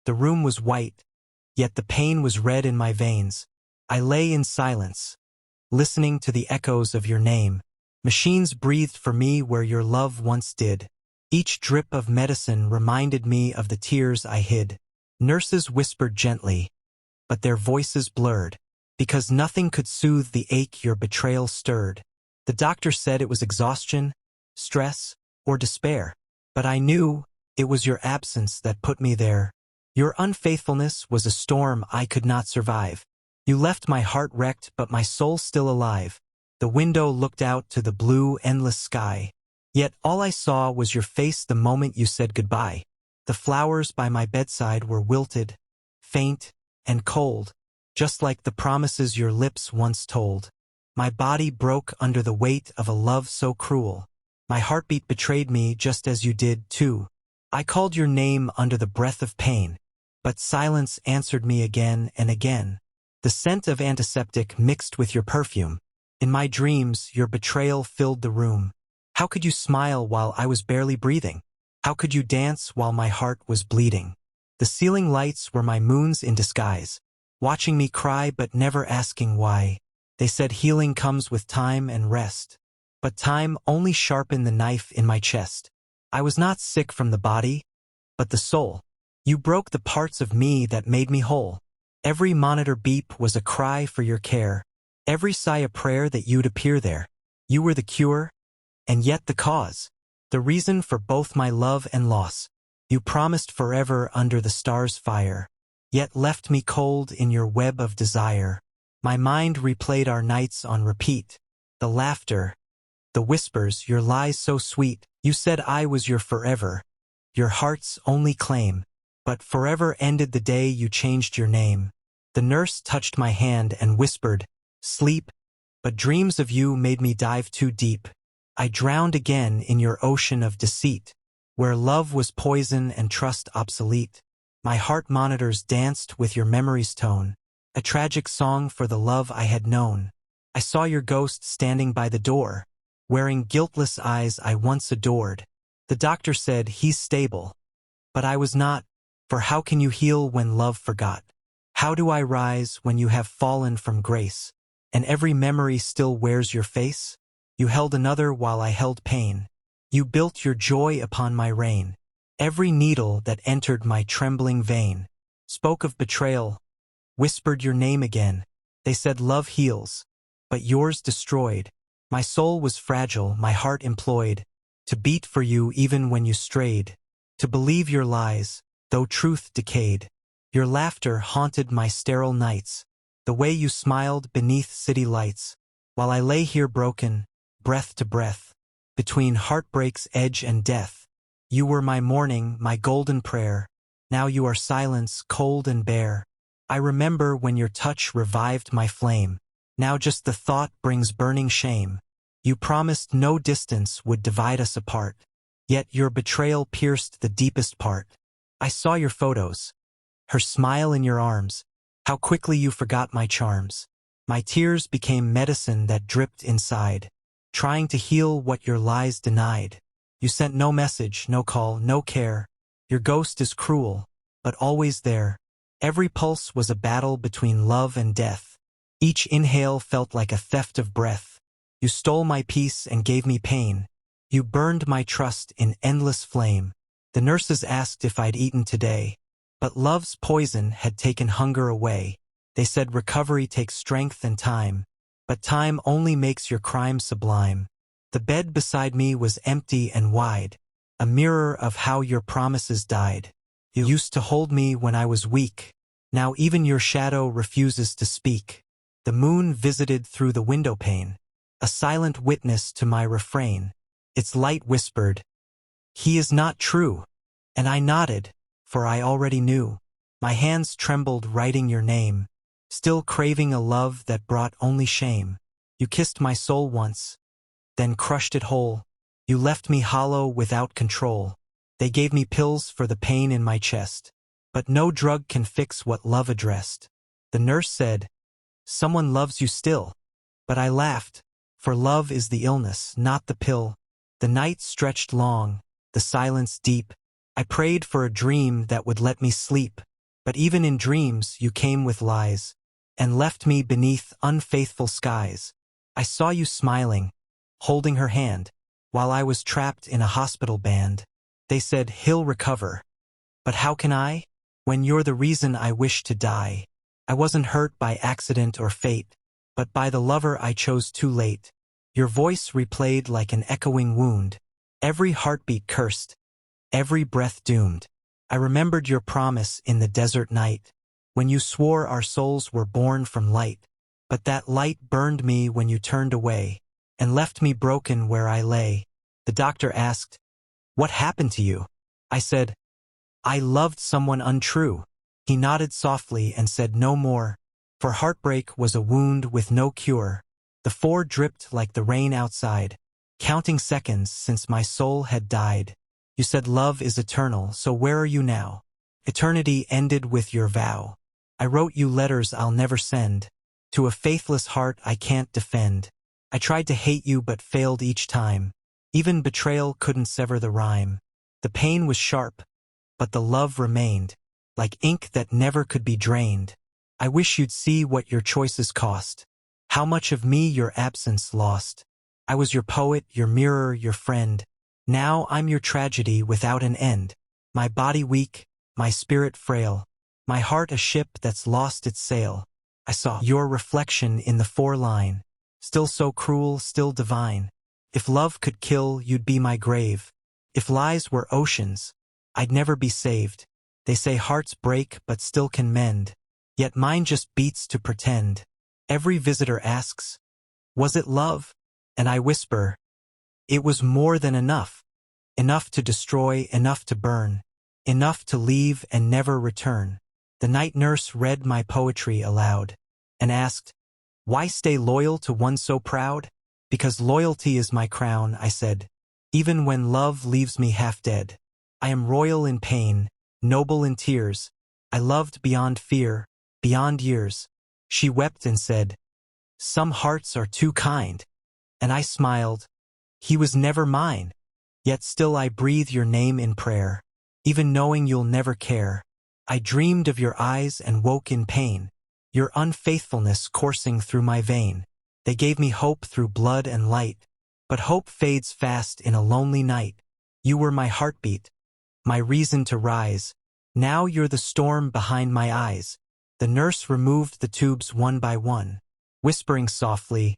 The room was white, yet the pain was red in my veins. I lay in silence, listening to the echoes of your name. Machines breathed for me where your love once did. Each drip of medicine reminded me of the tears I hid. Nurses whispered gently, but their voices blurred, because nothing could soothe the ache your betrayal stirred. The doctor said it was exhaustion, stress, or despair, but I knew it was your absence that put me there. Your unfaithfulness was a storm I could not survive. You left my heart wrecked but my soul still alive. The window looked out to the blue, endless sky. Yet all I saw was your face the moment you said goodbye. The flowers by my bedside were wilted, faint, and cold, just like the promises your lips once told. My body broke under the weight of a love so cruel. My heartbeat betrayed me just as you did too. I called your name under the breath of pain, but silence answered me again and again. The scent of antiseptic mixed with your perfume. In my dreams, your betrayal filled the room. How could you smile while I was barely breathing? How could you dance while my heart was bleeding? The ceiling lights were my moons in disguise, watching me cry but never asking why. They said healing comes with time and rest. But time only sharpened the knife in my chest. I was not sick from the body, but the soul. You broke the parts of me that made me whole. Every monitor beep was a cry for your care. Every sigh a prayer that you'd appear there. You were the cure, and yet the cause. The reason for both my love and loss. You promised forever under the stars' fire, yet left me cold in your web of desire. My mind replayed our nights on repeat. The laughter, the whispers, your lies so sweet. You said I was your forever, your heart's only claim. But forever ended the day you changed your name. The nurse touched my hand and whispered, sleep, but dreams of you made me dive too deep. I drowned again in your ocean of deceit, where love was poison and trust obsolete. My heart monitors danced with your memory's tone, a tragic song for the love I had known. I saw your ghost standing by the door, wearing guiltless eyes I once adored. The doctor said he's stable, but I was not. For how can you heal when love forgot? How do I rise when you have fallen from grace, and every memory still wears your face? You held another while I held pain. You built your joy upon my reign. Every needle that entered my trembling vein spoke of betrayal, whispered your name again. They said love heals, but yours destroyed. My soul was fragile, my heart employed to beat for you even when you strayed, to believe your lies, though truth decayed. Your laughter haunted my sterile nights, the way you smiled beneath city lights, while I lay here broken, breath to breath, between heartbreak's edge and death. You were my morning, my golden prayer. Now you are silence, cold and bare. I remember when your touch revived my flame. Now just the thought brings burning shame. You promised no distance would divide us apart, yet your betrayal pierced the deepest part. I saw your photos, her smile in your arms, how quickly you forgot my charms. My tears became medicine that dripped inside, trying to heal what your lies denied. You sent no message, no call, no care. Your ghost is cruel, but always there. Every pulse was a battle between love and death. Each inhale felt like a theft of breath. You stole my peace and gave me pain. You burned my trust in endless flame. The nurses asked if I'd eaten today, but love's poison had taken hunger away. They said recovery takes strength and time, but time only makes your crime sublime. The bed beside me was empty and wide, a mirror of how your promises died. You used to hold me when I was weak. Now even your shadow refuses to speak. The moon visited through the window pane, a silent witness to my refrain. Its light whispered, "He is not true." And I nodded, for I already knew. My hands trembled writing your name, still craving a love that brought only shame. You kissed my soul once, then crushed it whole. You left me hollow without control. They gave me pills for the pain in my chest, but no drug can fix what love addressed. The nurse said, "Someone loves you still." But I laughed, for love is the illness, not the pill. The night stretched long, the silence deep. I prayed for a dream that would let me sleep, But even in dreams you came with lies, and left me beneath unfaithful skies. I saw you smiling, holding her hand, while I was trapped in a hospital band. They said, he'll recover. But how can I, when you're the reason I wish to die? I wasn't hurt by accident or fate, but by the lover I chose too late. Your voice replayed like an echoing wound, every heartbeat cursed, every breath doomed. I remembered your promise in the desert night, when you swore our souls were born from light. But that light burned me when you turned away, and left me broken where I lay. The doctor asked, what happened to you? I said, I loved someone untrue. He nodded softly and said no more, for heartbreak was a wound with no cure. The 4 dripped like the rain outside, counting seconds since my soul had died. You said love is eternal, so where are you now? Eternity ended with your vow. I wrote you letters I'll never send, to a faithless heart I can't defend. I tried to hate you but failed each time. Even betrayal couldn't sever the rhyme. The pain was sharp, but the love remained, like ink that never could be drained. I wish you'd see what your choices cost, how much of me your absence lost. I was your poet, your mirror, your friend. Now I'm your tragedy without an end. My body weak, my spirit frail, my heart a ship that's lost its sail. I saw your reflection in the 4-line, still so cruel, still divine. If love could kill, you'd be my grave. If lies were oceans, I'd never be saved. They say hearts break but still can mend, yet mine just beats to pretend. Every visitor asks, was it love? And I whisper, it was more than enough. Enough to destroy, enough to burn, enough to leave and never return. The night nurse read my poetry aloud, and asked, why stay loyal to one so proud? Because loyalty is my crown, I said, even when love leaves me half dead. I am royal in pain, noble in tears. I loved beyond fear, beyond years. She wept and said, some hearts are too kind. And I smiled, he was never mine. Yet still I breathe your name in prayer, even knowing you'll never care. I dreamed of your eyes and woke in pain, your unfaithfulness coursing through my vein. They gave me hope through blood and light, but hope fades fast in a lonely night. You were my heartbeat, my reason to rise. Now you're the storm behind my eyes. The nurse removed the tubes one by one, whispering softly,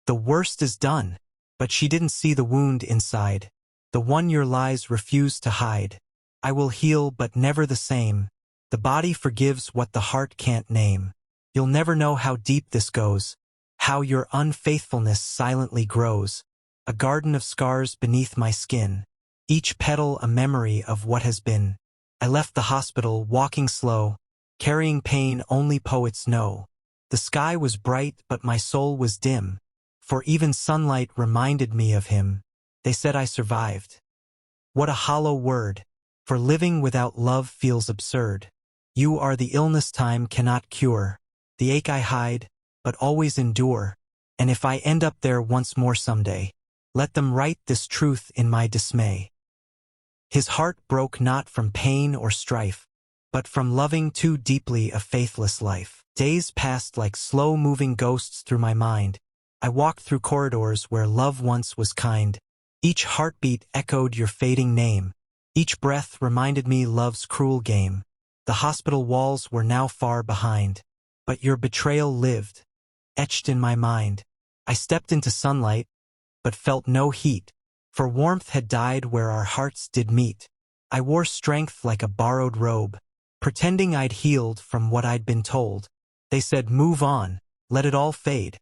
the worst is done. But she didn't see the wound inside, the one your lies refuse to hide. I will heal but never the same. The body forgives what the heart can't name. You'll never know how deep this goes, how your unfaithfulness silently grows. A garden of scars beneath my skin, each petal a memory of what has been. I left the hospital walking slow, carrying pain only poets know. The sky was bright but my soul was dim, for even sunlight reminded me of him. They said I survived. What a hollow word, for living without love feels absurd. You are the illness time cannot cure, the ache I hide, but always endure. And if I end up there once more someday, let them write this truth in my dismay. His heart broke not from pain or strife, but from loving too deeply a faithless life. Days passed like slow-moving ghosts through my mind. I walked through corridors where love once was kind. Each heartbeat echoed your fading name. Each breath reminded me love's cruel game. The hospital walls were now far behind, but your betrayal lived, etched in my mind. I stepped into sunlight, but felt no heat, for warmth had died where our hearts did meet. I wore strength like a borrowed robe, pretending I'd healed from what I'd been told. They said, move on, let it all fade.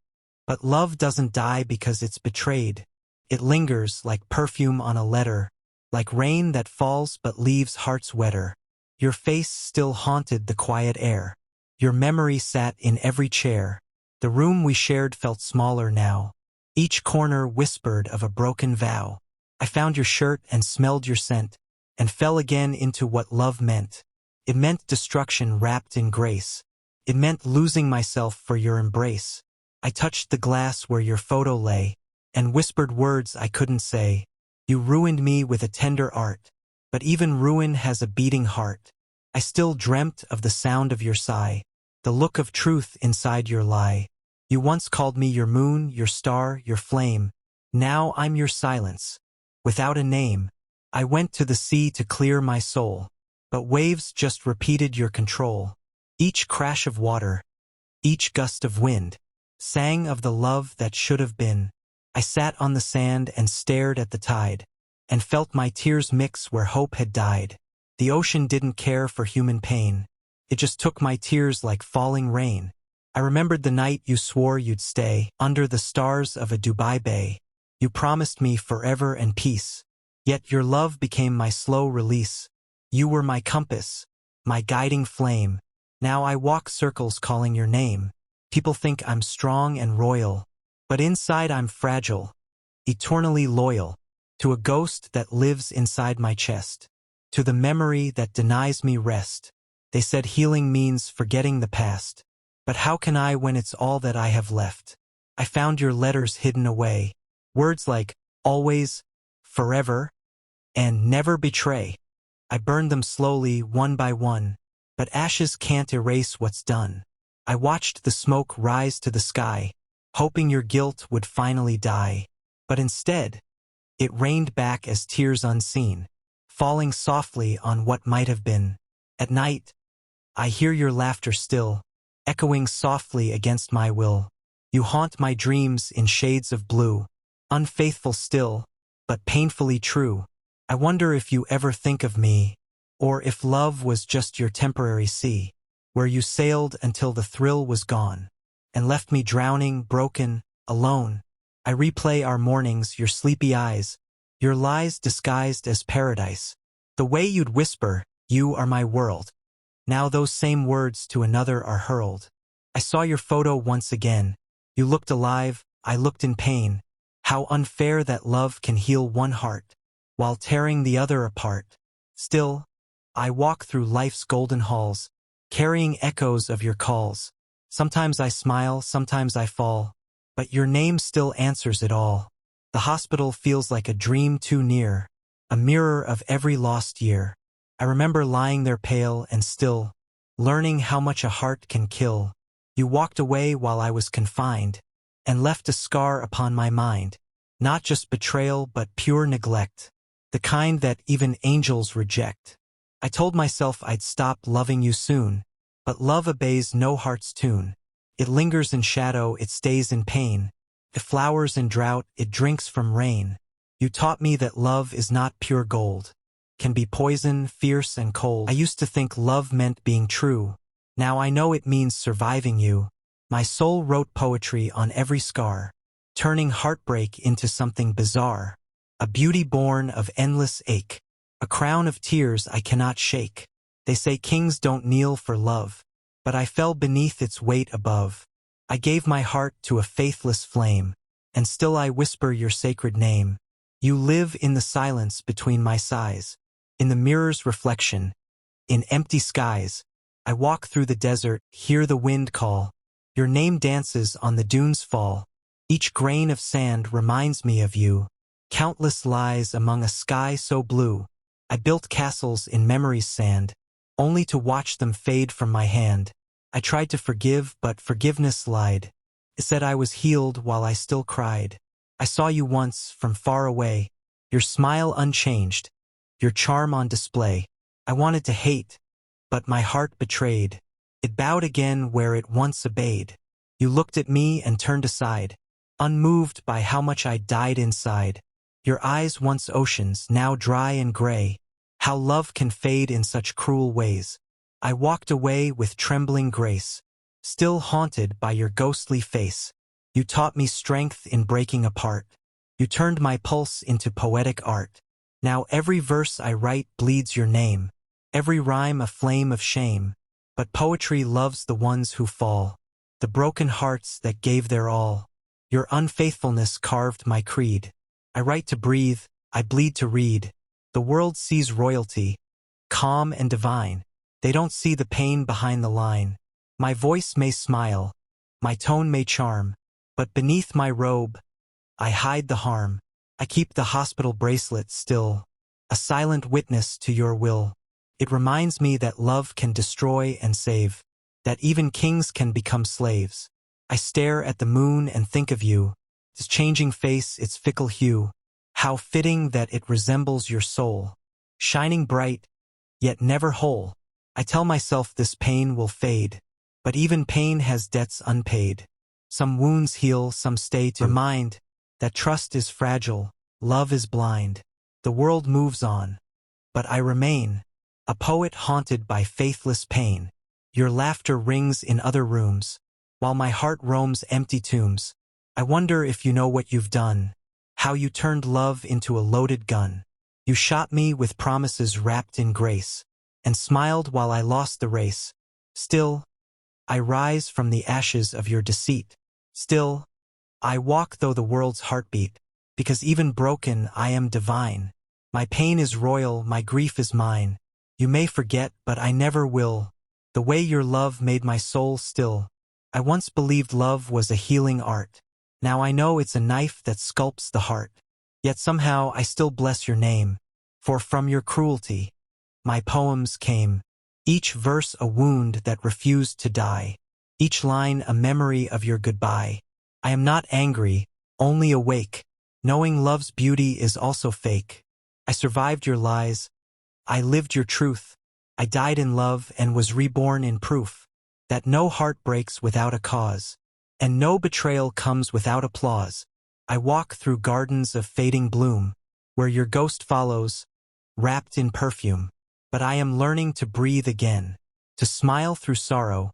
But love doesn't die because it's betrayed. It lingers like perfume on a letter, like rain that falls but leaves hearts wetter. Your face still haunted the quiet air. Your memory sat in every chair. The room we shared felt smaller now. Each corner whispered of a broken vow. I found your shirt and smelled your scent, and fell again into what love meant. It meant destruction wrapped in grace. It meant losing myself for your embrace. I touched the glass where your photo lay, and whispered words I couldn't say. You ruined me with a tender art, but even ruin has a beating heart. I still dreamt of the sound of your sigh, the look of truth inside your lie. You once called me your moon, your star, your flame. Now I'm your silence, without a name. I went to the sea to clear my soul, but waves just repeated your control. Each crash of water, each gust of wind, sang of the love that should have been. I sat on the sand and stared at the tide, and felt my tears mix where hope had died. The ocean didn't care for human pain. It just took my tears like falling rain. I remembered the night you swore you'd stay under the stars of a Dubai bay. You promised me forever and peace, yet your love became my slow release. You were my compass, my guiding flame. Now I walk circles calling your name. People think I'm strong and royal, but inside I'm fragile, eternally loyal, to a ghost that lives inside my chest, to the memory that denies me rest. They said healing means forgetting the past, but how can I when it's all that I have left? I found your letters hidden away, words like always, forever, and never betray. I burned them slowly, one by one, but ashes can't erase what's done. I watched the smoke rise to the sky, hoping your guilt would finally die. But instead, it rained back as tears unseen, falling softly on what might have been. At night, I hear your laughter still, echoing softly against my will. You haunt my dreams in shades of blue, unfaithful still, but painfully true. I wonder if you ever think of me, or if love was just your temporary sea, where you sailed until the thrill was gone, and left me drowning, broken, alone. I replay our mornings, your sleepy eyes, your lies disguised as paradise. The way you'd whisper, "You are my world." Now those same words to another are hurled. I saw your photo once again. You looked alive, I looked in pain. How unfair that love can heal one heart, while tearing the other apart. Still, I walk through life's golden halls, carrying echoes of your calls. Sometimes I smile, sometimes I fall, but your name still answers it all. The hospital feels like a dream too near, a mirror of every lost year. I remember lying there pale and still, learning how much a heart can kill. You walked away while I was confined, and left a scar upon my mind. Not just betrayal but pure neglect, the kind that even angels reject. I told myself I'd stop loving you soon, but love obeys no heart's tune. It lingers in shadow, it stays in pain. It flowers in drought, it drinks from rain. You taught me that love is not pure gold, can be poison, fierce and cold. I used to think love meant being true. Now I know it means surviving you. My soul wrote poetry on every scar, turning heartbreak into something bizarre. A beauty born of endless ache, a crown of tears I cannot shake. They say kings don't kneel for love, but I fell beneath its weight above. I gave my heart to a faithless flame, and still I whisper your sacred name. You live in the silence between my sighs, in the mirror's reflection, in empty skies. I walk through the desert, hear the wind call. Your name dances on the dunes fall. Each grain of sand reminds me of you. Countless lies among a sky so blue. I built castles in memory's sand, only to watch them fade from my hand. I tried to forgive, but forgiveness lied. It said I was healed while I still cried. I saw you once from far away, your smile unchanged, your charm on display. I wanted to hate, but my heart betrayed. It bowed again where it once obeyed. You looked at me and turned aside, unmoved by how much I died inside. Your eyes once oceans, now dry and gray. How love can fade in such cruel ways. I walked away with trembling grace, still haunted by your ghostly face. You taught me strength in breaking apart. You turned my pulse into poetic art. Now every verse I write bleeds your name, every rhyme a flame of shame. But poetry loves the ones who fall, the broken hearts that gave their all. Your unfaithfulness carved my creed. I write to breathe, I bleed to read. The world sees royalty, calm and divine. They don't see the pain behind the line. My voice may smile, my tone may charm, but beneath my robe, I hide the harm. I keep the hospital bracelet still, a silent witness to your will. It reminds me that love can destroy and save, that even kings can become slaves. I stare at the moon and think of you, its changing face, its fickle hue. How fitting that it resembles your soul, shining bright, yet never whole. I tell myself this pain will fade, but even pain has debts unpaid. Some wounds heal, some stay to remind that trust is fragile, love is blind. The world moves on, but I remain, a poet haunted by faithless pain. Your laughter rings in other rooms, while my heart roams empty tombs. I wonder if you know what you've done, how you turned love into a loaded gun. You shot me with promises wrapped in grace, and smiled while I lost the race. Still, I rise from the ashes of your deceit. Still, I walk though the world's heartbeat, because even broken I am divine. My pain is royal, my grief is mine. You may forget, but I never will, the way your love made my soul still. I once believed love was a healing art. Now I know it's a knife that sculpts the heart. Yet somehow I still bless your name, for from your cruelty, my poems came. Each verse a wound that refused to die, each line a memory of your goodbye. I am not angry, only awake, knowing love's beauty is also fake. I survived your lies, I lived your truth, I died in love and was reborn in proof that no heart breaks without a cause, and no betrayal comes without applause. I walk through gardens of fading bloom, where your ghost follows, wrapped in perfume. But I am learning to breathe again, to smile through sorrow,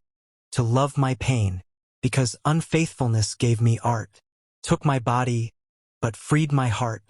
to love my pain, because unfaithfulness gave me art, took my body, but freed my heart.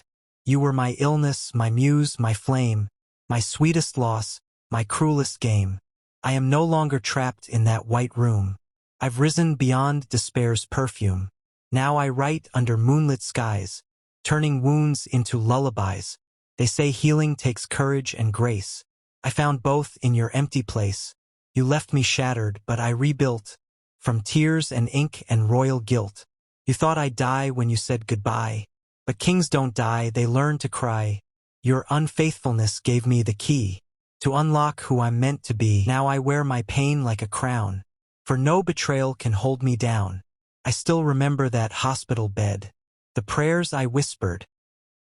You were my illness, my muse, my flame, my sweetest loss, my cruelest game. I am no longer trapped in that white room. I've risen beyond despair's perfume. Now I write under moonlit skies, turning wounds into lullabies. They say healing takes courage and grace. I found both in your empty place. You left me shattered, but I rebuilt, from tears and ink and royal guilt. You thought I'd die when you said goodbye, but kings don't die, they learn to cry. Your unfaithfulness gave me the key to unlock who I'm meant to be. Now I wear my pain like a crown, for no betrayal can hold me down. I still remember that hospital bed, the prayers I whispered,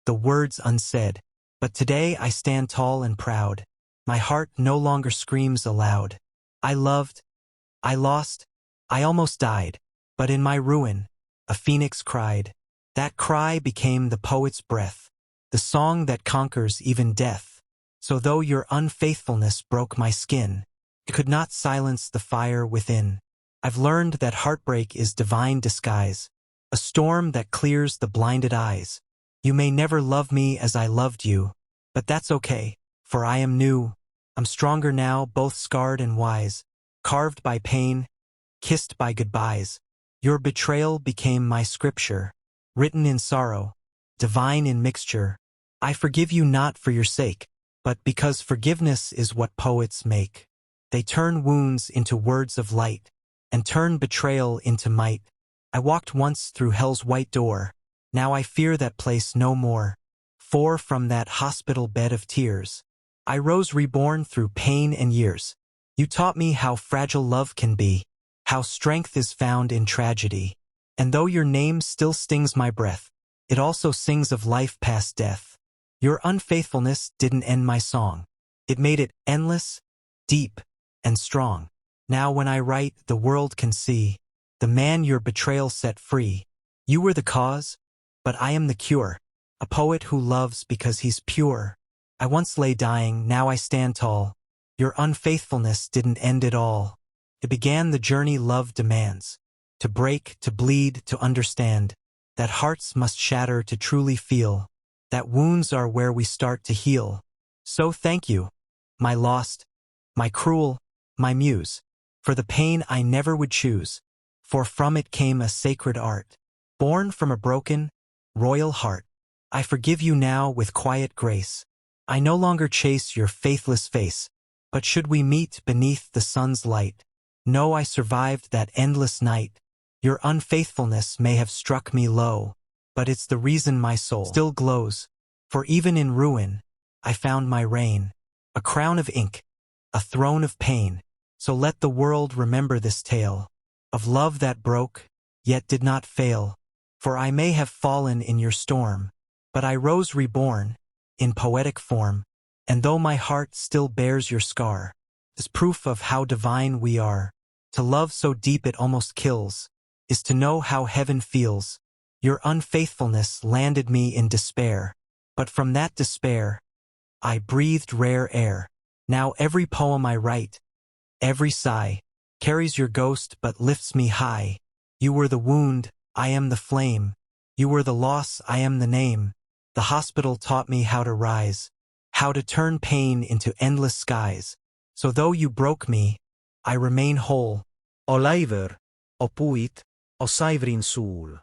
the words unsaid. But today I stand tall and proud. My heart no longer screams aloud. I loved, I lost, I almost died, but in my ruin, a phoenix cried. That cry became the poet's breath, the song that conquers even death. So though your unfaithfulness broke my skin, it could not silence the fire within. I've learned that heartbreak is divine disguise, a storm that clears the blinded eyes. You may never love me as I loved you, but that's okay, for I am new. I'm stronger now, both scarred and wise, carved by pain, kissed by goodbyes. Your betrayal became my scripture, written in sorrow, divine in mixture. I forgive you not for your sake, but because forgiveness is what poets make. They turn wounds into words of light, and turn betrayal into might. I walked once through hell's white door, now I fear that place no more. For from that hospital bed of tears, I rose reborn through pain and years. You taught me how fragile love can be, how strength is found in tragedy. And though your name still stings my breath, it also sings of life past death. Your unfaithfulness didn't end my song. It made it endless, deep, and strong. Now when I write, the world can see the man your betrayal set free. You were the cause, but I am the cure, a poet who loves because he's pure. I once lay dying, now I stand tall. Your unfaithfulness didn't end it all. It began the journey love demands, to break, to bleed, to understand, that hearts must shatter to truly feel, that wounds are where we start to heal. So thank you, my lost, my cruel, my muse, for the pain I never would choose, for from it came a sacred art, born from a broken, royal heart. I forgive you now with quiet grace. I no longer chase your faithless face, but should we meet beneath the sun's light, know I survived that endless night. Your unfaithfulness may have struck me low, but it's the reason my soul still glows, for even in ruin, I found my reign, a crown of ink, a throne of pain. So let the world remember this tale of love that broke, yet did not fail. For I may have fallen in your storm, but I rose reborn, in poetic form. And though my heart still bears your scar, is proof of how divine we are. To love so deep it almost kills, is to know how heaven feels. Your unfaithfulness landed me in despair, but from that despair, I breathed rare air. Now every poem I write, every sigh, carries your ghost but lifts me high. You were the wound, I am the flame. You were the loss, I am the name. The hospital taught me how to rise, how to turn pain into endless skies. So though you broke me, I remain whole. O lyfr, o bwyd, o saifrin sŵl.